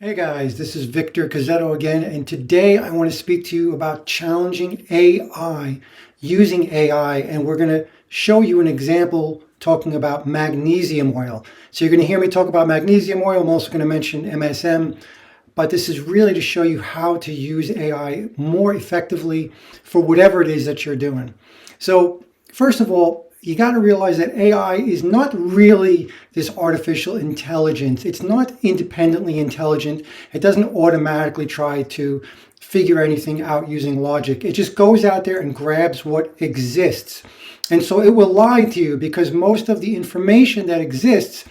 Hey guys, this is Victor Cozzetto again, and today I want to speak to you about challenging AI, using AI, and we're going to show you an example talking about magnesium oil. So you're going to hear me talk about magnesium oil. I'm also going to mention MSM, but this is really to show you how to use AI more effectively for whatever it is that you're doing. So first of all, you got to realize that AI is not really this artificial intelligence. It's not independently intelligent. It doesn't automatically try to figure anything out using logic. It just goes out there and grabs what exists. And so it will lie to you because most of the information that exists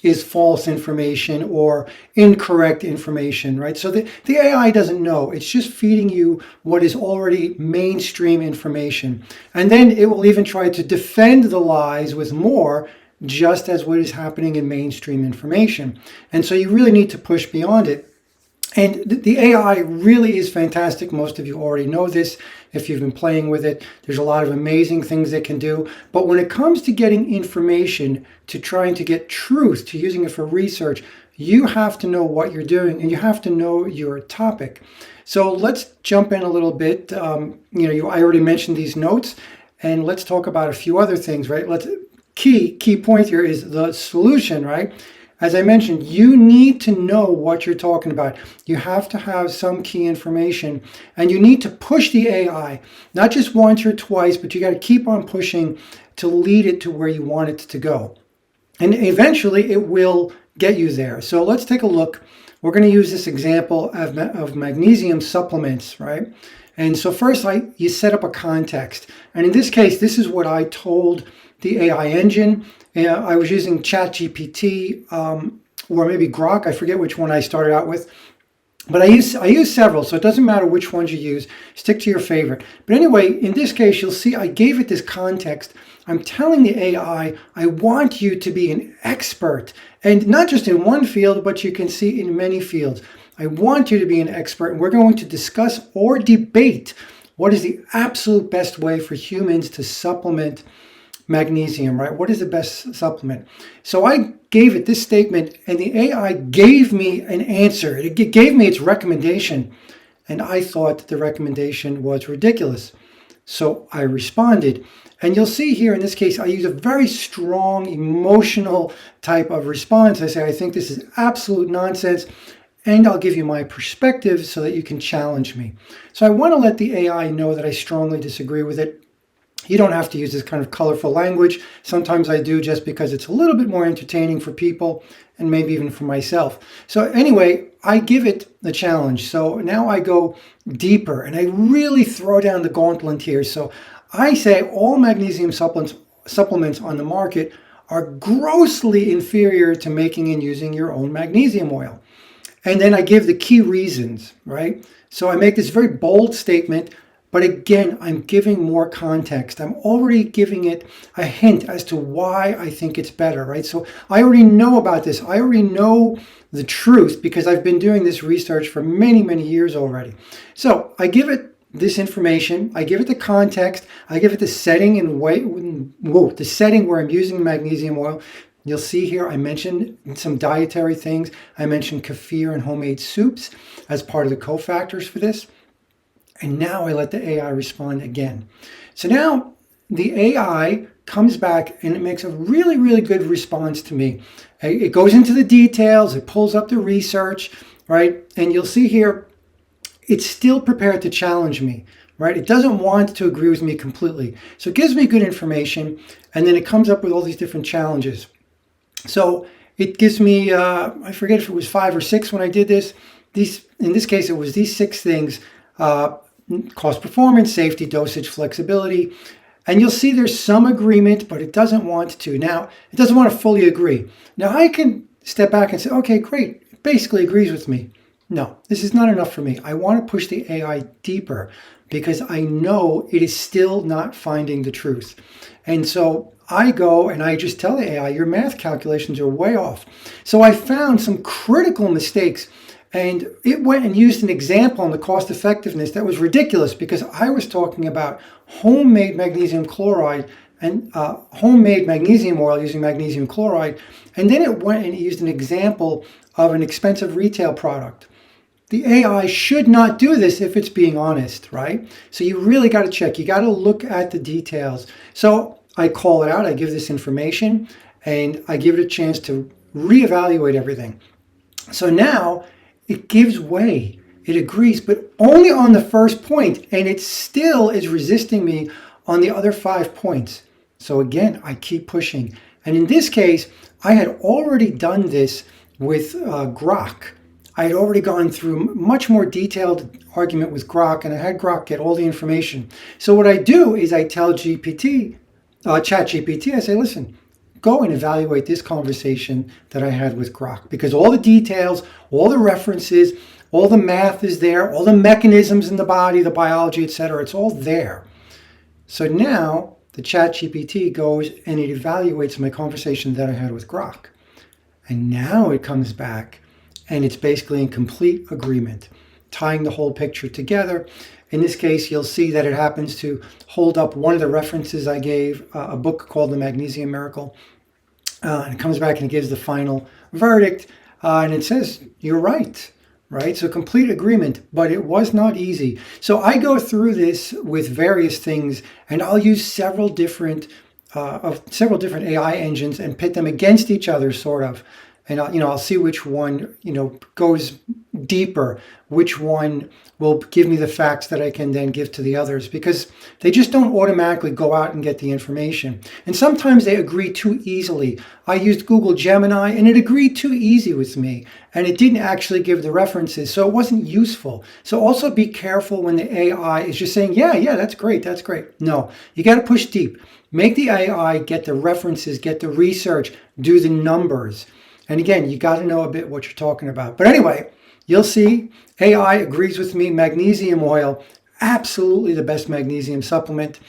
is false information or incorrect information, right? So the AI doesn't know. It's just feeding you what is already mainstream information. And then it will even try to defend the lies with more, just as what is happening in mainstream information. And so you really need to push beyond it. And the AI really is fantastic. Most of you already know this if you've been playing with it. There's a lot of amazing things it can do. But when it comes to getting information, to trying to get truth, to using it for research, you have to know what you're doing and you have to know your topic. So let's jump in a little bit. I already mentioned these notes, and let's talk about a few other things, right? Key point here is the solution, right? As I mentioned, you need to know what you're talking about. You have to have some key information, and you need to push the AI, not just once or twice, but you got to keep on pushing to lead it to where you want it to go. And eventually it will get you there. So let's take a look. We're going to use this example of magnesium supplements, right? And so first you set up a context. And in this case, this is what I told the AI engine. I was using ChatGPT or maybe Grok. I forget which one I started out with. But I use several, so it doesn't matter which ones you use. Stick to your favorite. But anyway, in this case, you'll see I gave it this context. I'm telling the AI, I want you to be an expert. And not just in one field, but you can see in many fields. I want you to be an expert, and we're going to discuss or debate what is the absolute best way for humans to supplement magnesium, right? What is the best supplement? So I gave it this statement, and the AI gave me an answer. It gave me its recommendation, and I thought that the recommendation was ridiculous. So I responded. And you'll see here in this case, I use a very strong emotional type of response. I say, I think this is absolute nonsense, and I'll give you my perspective so that you can challenge me. So I want to let the AI know that I strongly disagree with it. You don't have to use this kind of colorful language. Sometimes I do just because it's a little bit more entertaining for people and maybe even for myself. So anyway, I give it the challenge. So now I go deeper and I really throw down the gauntlet here. So I say all magnesium supplements on the market are grossly inferior to making and using your own magnesium oil. And then I give the key reasons, right? So I make this very bold statement. But again, I'm giving more context. I'm already giving it a hint as to why I think it's better, right? So I already know about this. I already know the truth because I've been doing this research for many, many years already. So I give it this information. I give it the context. I give it the setting and the setting where I'm using magnesium oil. You'll see here I mentioned some dietary things. I mentioned kefir and homemade soups as part of the cofactors for this. And now I let the AI respond again. So now the AI comes back and it makes a really, really good response to me. It goes into the details, it pulls up the research, right? And you'll see here, it's still prepared to challenge me, right? It doesn't want to agree with me completely. So it gives me good information, and then it comes up with all these different challenges. So it gives me, I forget if it was 5 or 6 when I did this. In this case, it was these 6 things. Cost, performance, safety, dosage, flexibility. And you'll see there's some agreement, but it doesn't want to. Now, it doesn't want to fully agree. Now, I can step back and say, okay, great. It basically agrees with me. No, this is not enough for me. I want to push the AI deeper because I know it is still not finding the truth. And so I go and I just tell the AI, your math calculations are way off. So I found some critical mistakes. And it went and used an example on the cost effectiveness that was ridiculous because I was talking about homemade magnesium chloride and homemade magnesium oil using magnesium chloride. And then it went and it used an example of an expensive retail product. The AI should not do this if it's being honest, right? So you really got to check. You got to look at the details. So I call it out. I give this information and I give it a chance to reevaluate everything. So now it gives way. It agrees, but only on the first point, and it still is resisting me on the other 5 points. So again, I keep pushing. And in this case, I had already done this with Grok. I had already gone through much more detailed argument with Grok, and I had Grok get all the information. So what I do is I tell ChatGPT, I say, listen, go and evaluate this conversation that I had with Grok, because all the details, all the references, all the math is there, all the mechanisms in the body, the biology, etc. It's all there. So now the ChatGPT goes and it evaluates my conversation that I had with Grok. And now it comes back and it's basically in complete agreement, tying the whole picture together. In this case, you'll see that it happens to hold up one of the references I gave, a book called The Magnesium Miracle. And it comes back and it gives the final verdict. And it says, you're right. Right? So complete agreement, but it was not easy. So I go through this with various things, and I'll use several different AI engines and pit them against each other, sort of. And I'll see which one goes deeper, which one will give me the facts that I can then give to the others, because they just don't automatically go out and get the information. And sometimes they agree too easily. I used Google Gemini and it agreed too easy with me, and it didn't actually give the references, so it wasn't useful. So also be careful when the AI is just saying, yeah, that's great. No, you got to push deep. Make the AI get the references, get the research, do the numbers. And again, you got to know a bit what you're talking about. But anyway, you'll see AI agrees with me. Magnesium oil, absolutely the best magnesium supplement.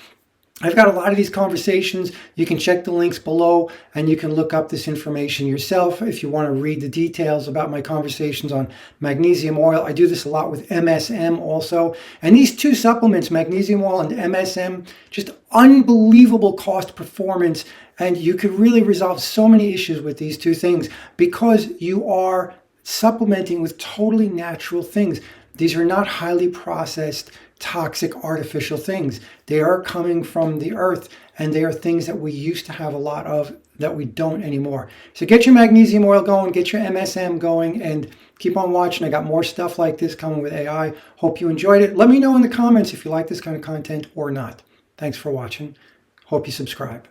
I've got a lot of these conversations. You can check the links below and you can look up this information yourself if you want to read the details about my conversations on magnesium oil. I do this a lot with MSM also. And these two supplements, magnesium oil and MSM, just unbelievable cost performance. And you could really resolve so many issues with these two things because you are supplementing with totally natural things. These are not highly processed, toxic, artificial things. They are coming from the earth, and they are things that we used to have a lot of that we don't anymore. So get your magnesium oil going, get your MSM going, and keep on watching. I got more stuff like this coming with AI. Hope you enjoyed it. Let me know in the comments if you like this kind of content or not. Thanks for watching. Hope you subscribe.